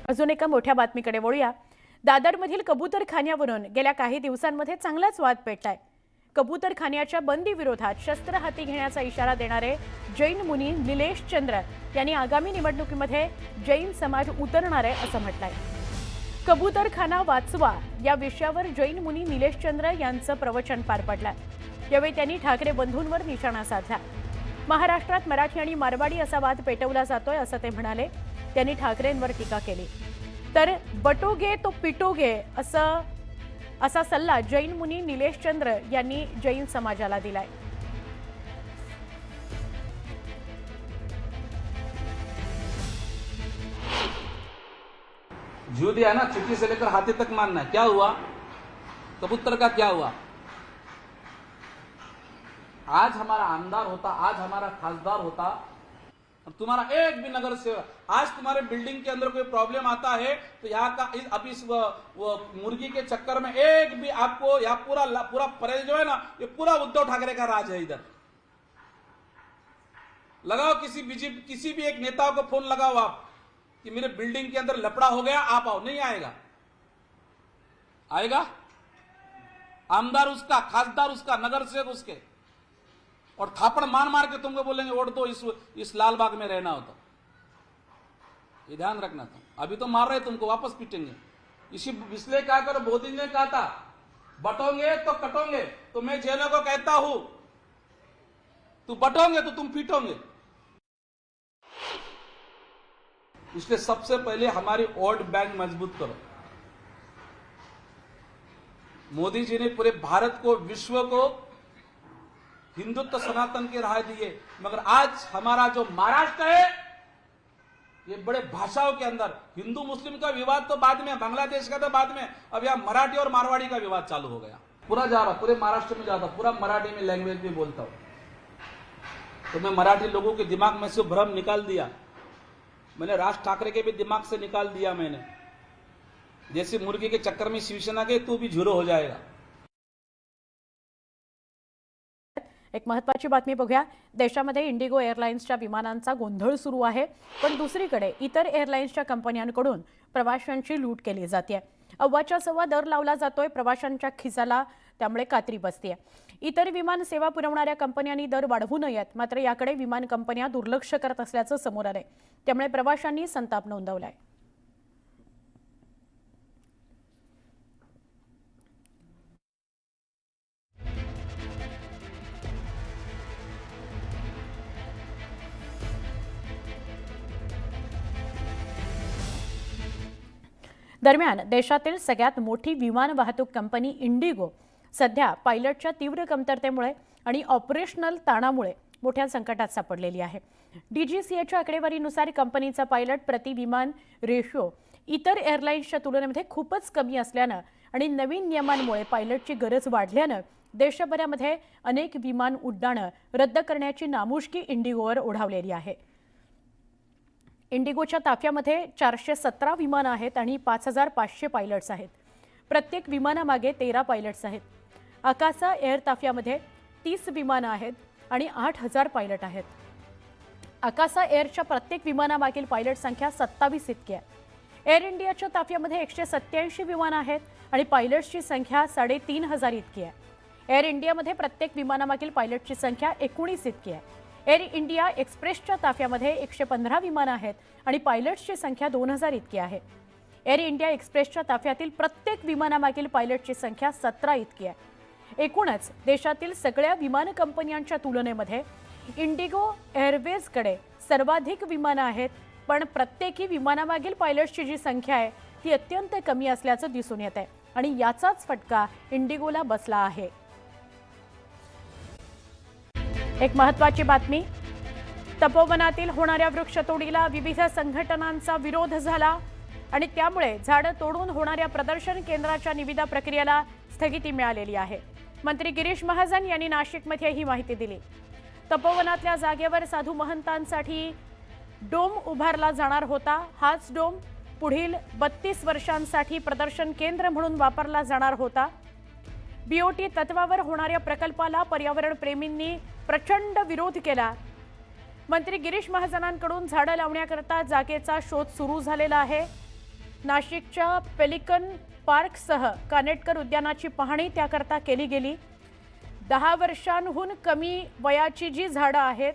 अजून एका मोठ्या बातमीकडे वळूया। दादरमधील कबूतरखान्यावरून गेल्या काही दिवसांमध्ये चांगलाच वाद पेटलाय। कबूतरखान्याच्या बंदी विरोधात शस्त्र हाती घेण्याचा इशारा देणारे जैन मुनी निलेश चंद्र यांनी आगामी निवडणुकीमध्ये जैन समाज उतरणार आहे असं म्हटलंय। कबूतरखाना वाचवा या विषयावर जैन मुनी निलेश चंद्र यांचं प्रवचन पार पडलं। यावेळी त्यांनी ठाकरे बंधूंवर निशाणा साधला। महाराष्ट्रात मराठी आणि मारवाडी असा वाद पेटवला जातोय असं ते म्हणाले। त्यांनी ठाकरेंवर टीका केली। तर बटोगे तो पिटोगे असा सल्ला जैन मुनी निलेश चंद्र यांनी जैन समाजाला दिलाय। जीव दिया ना, चिट्ठी से लेकर हाथी तक मानना है। क्या हुआ? कबूतर का क्या हुआ? आज हमारा आमदार होता, आज हमारा खासदार होता, तुम्हारा एक भी नगर सेवक, आज तुम्हारे बिल्डिंग के अंदर कोई प्रॉब्लम आता है तो यहाँ का अब इस मुर्गी के चक्कर में एक भी आपको यहाँ पूरा परेल जो है ना, ये पूरा उद्धव ठाकरे का राज है। इधर लगाओ किसी भी एक नेता को फोन लगाओ आप कि मेरे बिल्डिंग के अंदर लफड़ा हो गया, आप आओ। नहीं आएगा। आएगा? आमदार उसका, खासदार उसका, नगर सेवक उसके, और थापड़ मार के तुमको बोलेंगे वोट दो इस लाल बाग में रहना हो तो। ये ध्यान रखना था। अभी तो मार रहे तुमको, वापस पीटेंगे। इसलिए क्या करो, मोदी ने कहा था बटोंगे तो कटोंगे। तो मैं जैनों को कहता हूं, तू बटोंगे तो तुम पीटोंगे। इसलिए सबसे पहले हमारी वोट बैंक मजबूत करो। मोदी जी ने पूरे भारत को, विश्व को हिंदुत्व सनातन के राह दिए, मगर आज हमारा जो महाराष्ट्र है, ये बड़े भाषाओं के अंदर हिंदू मुस्लिम का विवाद तो बाद में, बांग्लादेश का तो बाद में, अब यहाँ मराठी और मारवाड़ी का विवाद चालू हो गया। पूरा जा रहा, पूरे महाराष्ट्र में जाता, पूरा मराठी में लैंग्वेज भी बोलता हूं। तो मैं मराठी लोगों के दिमाग में से भ्रम निकाल दिया। मैंने राज ठाकरे के भी दिमाग से निकाल दिया। मैंने जैसे मुर्गी के चक्कर में शिवसेना के, तू भी झुरो हो जाएगा। एक महत्त्वाची बातमी बघूया। देशामध्ये इंडिगो एअरलाइन्सच्या विमानांचा गोंधळ सुरू आहे, पण दुसरीकडे इतर एअरलाइन्सच्या कंपन्यांकडून प्रवाशांची लूट केली जाते। अव्वाच्या सव्वा दर लावला जातोय प्रवाशांच्या खिसाला, त्यामुळे कात्री बसते। इतर विमान सेवा पुरवणाऱ्या कंपन्यांनी दर वाढवू नयेत, मात्र याकडे विमान कंपन्या दुर्लक्ष करत असल्याचं समोर आलंय। त्यामुळे प्रवाशांनी संताप नोंदवलाय। दरम्यान देशातील सगळ्यात मोठी विमान वाहतूक कंपनी इंडिगो सध्या पायलटच्या तीव्र कमतरतेमुळे आणि ऑपरेशनल ताणामुळे मोठ्या संकटात सापडलेली आहे। डीजीसीएच्या आकडेवारीनुसार कंपनीचा पायलट प्रति विमान रेशो इतर एअरलाइन्सच्या तुलनेमध्ये खूपच कमी असल्याने आणि नवीन नियमांमुळे पायलटची गरज वाढल्याने देशभरामध्ये अनेक विमान उड्डाणे रद्द करण्याची नामुष्की इंडिगोवर ओढावलेली आहे। इंडिगोच्या ताफ्यामध्ये 417 विमानं आहेत आणि 5500 पायलट्स आहेत। प्रत्येक विमानामागे 13 पायलट्स आहेत। आकाशा एअर ताफ्यामध्ये 30 विमानं आहेत आणि 8000 पायलट आहेत। आकाशा एअरच्या प्रत्येक विमानामागील पायलट संख्या 27 इतकी आहे। एअर इंडियाच्या ताफ्यामध्ये 187 विमानं आहेत आणि पायलट्सची संख्या 3500 इतकी आहे। एअर इंडियामध्ये प्रत्येक विमानामागील पायलटची संख्या 19 इतकी आहे। एअर इंडिया एक्सप्रेसच्या ताफ्यामध्ये 115 विमानं आहेत आणि पायलट्सची संख्या 2000 इतकी आहे। एअर इंडिया एक्सप्रेसच्या ताफ्यातील प्रत्येक विमानामागील पायलटची संख्या 17 इतकी आहे। एकूणच देशातील सगळ्या विमान कंपन्यांच्या तुलनेमध्ये इंडिगो एअरवेजकडे सर्वाधिक विमानं आहेत, पण प्रत्येकी विमानामागील पायलट्सची जी संख्या आहे ती अत्यंत कमी असल्याचं दिसून येत आहे आणि याचाच फटका इंडिगोला बसला आहे। एक महत्त्वाची बातमी, तपोवनातील होणाऱ्या वृक्षतोडीला विविध संघटनांचा विरोध झाला आणि त्यामुळे झाडं तोडून होणाऱ्या प्रदर्शन केंद्राच्या निविदा प्रक्रियेला स्थगिती मिळालेली आहे। मंत्री गिरीश महाजन यांनी नाशिकमध्ये ही माहिती दिली। तपोवनातल्या जागेवर साधू महंतांसाठी डोम उभारला जाणार होता। हाच डोम पुढील 32 वर्षांसाठी प्रदर्शन केंद्र म्हणून वापरला जाणार होता। बीओटी तत्वावर होणाऱ्या प्रकल्पाला पर्यावरण प्रेमींनी प्रचंड विरोध केला। मंत्री गिरीश महाजनांकडून झाडं लावण्याकरता जागेचा शोध सुरू झालेला आहे। नाशिकच्या पेलिकन पार्कसह कानेटकर उद्यानाची पाहणी त्याकरता केली गेली. 10 वर्षांहून कमी वयाची जी झाडं आहेत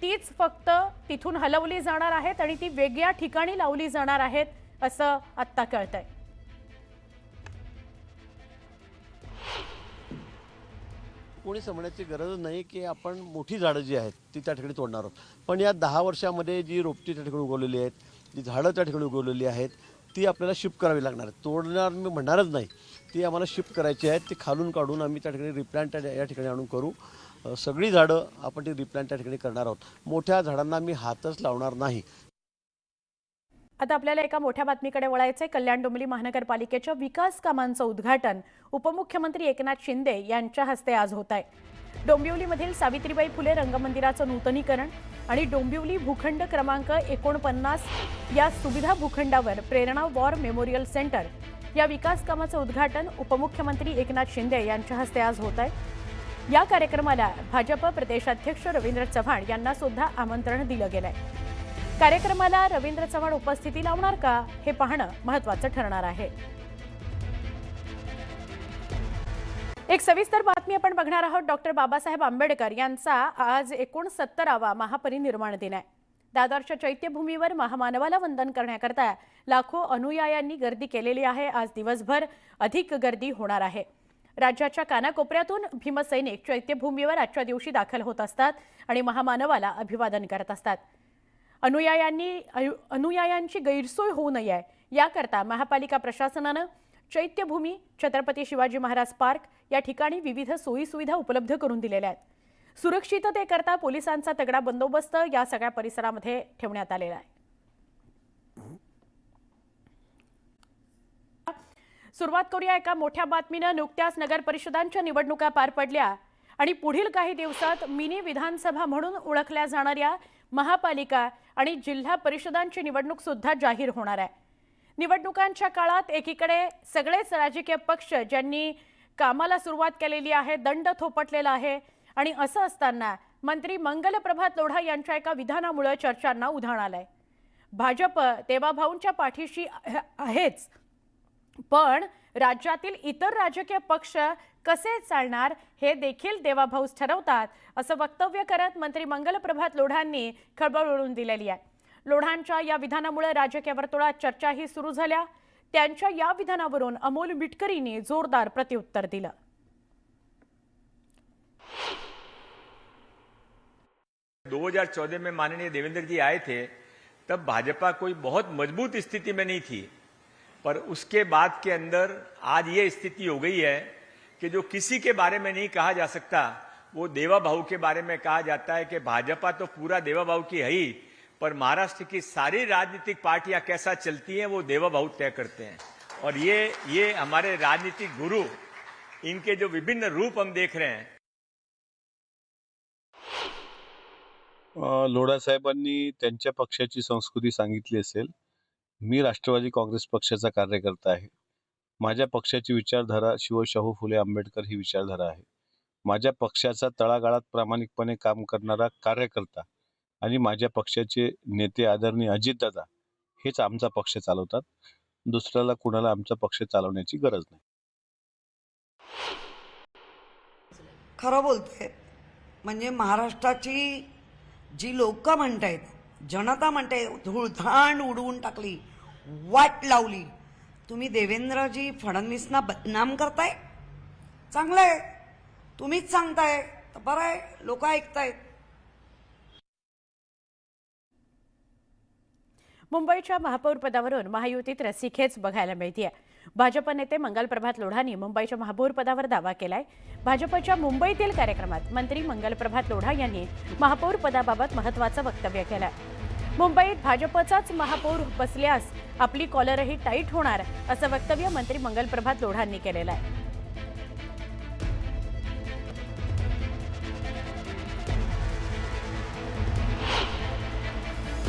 तीच फक्त तिथून हलवली जाणार आहेत आणि ती वेगळ्या ठिकाणी लावली जाणार आहेत असं आत्ता कळतंय. कोणी समजण्याची गरज नाही की आपण मोठी झाडं जी आहेत ती त्या ठिकाणी तोडणार आहोत. पण या 10 वर्षामध्ये जी रोपटी त्या ठिकाणी उगवलेली आहेत, जी झाडं त्या ठिकाणी उगवलेली आहेत ती आपल्याला शिफ्ट करावी लागणार आहेत. तोडणार मी म्हणणारच नाही, ती आम्हाला शिफ्ट करायची आहेत. ती खालून काढून आम्ही त्या ठिकाणी रिप्लांट या ठिकाणी आणून करू. सगळी झाडं आपण ती रिप्लांट त्या ठिकाणी करणार आहोत. मोठ्या झाडांना मी हातच लावणार नाही. आता आपल्याला एका मोठ्या बातमीकडे वळायचंय. कल्याण डोंबिवली महानगरपालिकेच्या विकास कामांचं उद्घाटन उपमुख्यमंत्री एकनाथ शिंदे यांच्या हस्ते आज होत आहे. डोंबिवलीमधील सावित्रीबाई फुले रंगमंदिराचं नूतनीकरण आणि डोंबिवली भूखंड क्रमांक 49 या सुविधा भूखंडावर प्रेरणा वॉर मेमोरियल सेंटर या विकास कामाचं उद्घाटन उपमुख्यमंत्री एकनाथ शिंदे यांच्या हस्ते आज होत आहे. या कार्यक्रमाला भाजप प्रदेशाध्यक्ष रवींद्र चव्हाण यांना सुद्धा आमंत्रण दिलं गेलंय. कार्यक्रमाला रवींद्र चव्हाण उपस्थिती लावणार का हे पाहणं महत्त्वाचं ठरणार आहे. एक सविस्तर बातमी आपण बघणार आहोत. डॉक्टर बाबासाहेब आंबेडकर यांचा आज 69वा महापरिनिर्वाण दिन आहे. दादरच्या चैत्यभूमीवर महामानवाला वंदन करण्याकरता लाखो अनुयायांनी गर्दी केलेली आहे. आज दिवसभर अधिक गर्दी होणार आहे. राज्याच्या कानाकोपऱ्यातून भीमसैनिक चैत्यभूमीवर आजच्या दिवशी दाखल होत असतात आणि महामानवाला अभिवादन करत असतात. अनुयायांची गैरसोय होऊ नये याकरता महापालिका प्रशासनानं चैत्यभूमी, छत्रपती शिवाजी महाराज पार्क या ठिकाणी विविध सोयी सुविधा उपलब्ध करून दिलेल्या आहेत. सुरक्षिततेकरता पोलिसांचा तगडा बंदोबस्त या सगळ्या परिसरामध्ये ठेवण्यात आलेला आहे. सुरुवात करूया एका मोठ्या बातमीनं. नुकत्याच नगर परिषदांच्या निवडणुका पार पडल्या आणि पुढील काही दिवसात मिनी विधानसभा म्हणून ओळखल्या जाणाऱ्या महापालिका आणि जिल्हा परिषदांची निवडणूक सुद्धा जाहीर होणार आहे. निवडणुकांच्या काळात एकीकडे सगळेच राजकीय पक्ष ज्यांनी कामाला सुरुवात केलेली आहे, दंड थोपटलेला आहे आणि असं असताना मंत्री मंगल प्रभात लोढा यांच्या एका विधानामुळे चर्चांना उधाण आलंय. भाजप देवाभाऊंच्या पाठीशी आहेच, पण राज्यातील इतर राजकीय पक्ष कसे चालणार हे देखील देवाभाऊच ठरवतात असं वक्तव्य करत मंत्री मंगल प्रभात लोढांनी खळबळ उडवून दिलेली आहे. लोढांच्या या विधानामुळे राजकीय वर्तुळात चर्चाही सुरू झाल्या. त्यांच्या या विधानावरून अमोल मिटकरींनी जोरदार प्रत्युत्तर दिलं. – 2014 में माननीय देवेंद्र जी आए थे, तब भाजपा कोई बहुत मजबूत स्थिति में नहीं थी, पर उसके बाद के अंदर आज ये स्थिति हो गई है कि जो किसी के बारे में नहीं कहा जा सकता वो देवा भाऊ के बारे में कहा जाता है कि भाजपा तो पूरा देवा भाऊ की है ही, पर महाराष्ट्र की सारी राजनीतिक पार्टियां कैसा चलती हैं वो देवा भाऊ तय करते हैं. और ये हमारे राजनीतिक गुरु, इनके जो विभिन्न रूप हम देख रहे हैं. लोढा साहेबांनी त्यांच्या पक्षाची संस्कृती सांगितली असेल. मी राष्ट्रवादी काँग्रेस पक्षाचा कार्यकर्ता आहे. माझ्या पक्षाची विचारधारा शिवशाहू फुले आंबेडकर ही विचारधारा आहे. माझ्या पक्षाचा तळागाळात प्रामाणिकपणे काम करणारा कार्यकर्ता आणि माझ्या पक्षाचे नेते आदरणीय अजितदादा हेच आमचा पक्ष चालवतात. दुसऱ्याला कुणाला आमचा पक्ष चालवण्याची गरज नाही. खरं बोलते. म्हणजे महाराष्ट्राची जी लोक म्हणतायत, जनता म्हणते, धुळधाण उडवून टाकली, वाट लावली. तुम्ही देवेंद्रजी फडणवीसना बदनाम करताय. चांगलं आहे, तुम्हीच सांगताय तर बरं आहे, लोक ऐकतायत. मुंबईच्या महापौर पदावरून महायुतीत रस्सीखेच बघायला मिळतेय. भाजप नेते मंगल प्रभात लोढांनी मुंबईच्या महापौर पदावर दावा केलाय. भाजपच्या मुंबईतील कार्यक्रमात मंत्री मंगल प्रभात लोढा यांनी महापौर पदाबाबत महत्त्वाचं वक्तव्य केलंय. मुंबईत भाजपचाच महापौर बसल्यास आपली कॉलरही टाईट होणार असं वक्तव्य मंत्री मंगल प्रभात लोढांनी केलेलं आहे.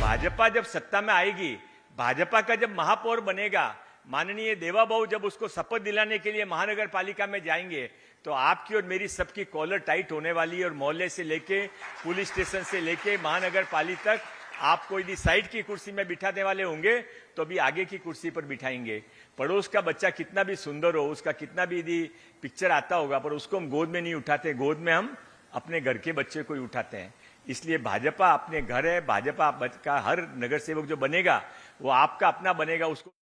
भाजपा जब सत्ता में आएगी, भाजपा का जब महापौर बनेगा, माननीय देवाभाऊ जब उसको शपथ दिलाने के लिए महानगर पालिका में जाएंगे, तो आपकी और मेरी सबकी कॉलर टाइट होने वाली है. और मोहल्ले से लेके पुलिस स्टेशन से लेके महानगर पालिका तक आपको यदि साइड की कुर्सी में बिठाने वाले होंगे तो भी आगे की कुर्सी पर बिठाएंगे। पड़ोस का बच्चा कितना भी सुंदर हो, उसका कितना भी यदि पिक्चर आता होगा, पर उसको हम गोद में नहीं उठाते, गोद में हम अपने घर के बच्चे को ही उठाते हैं। इसलिए भाजपा अपने घर है, भाजपा का हर नगर सेवक जो बनेगा वो आपका अपना बनेगा, उसको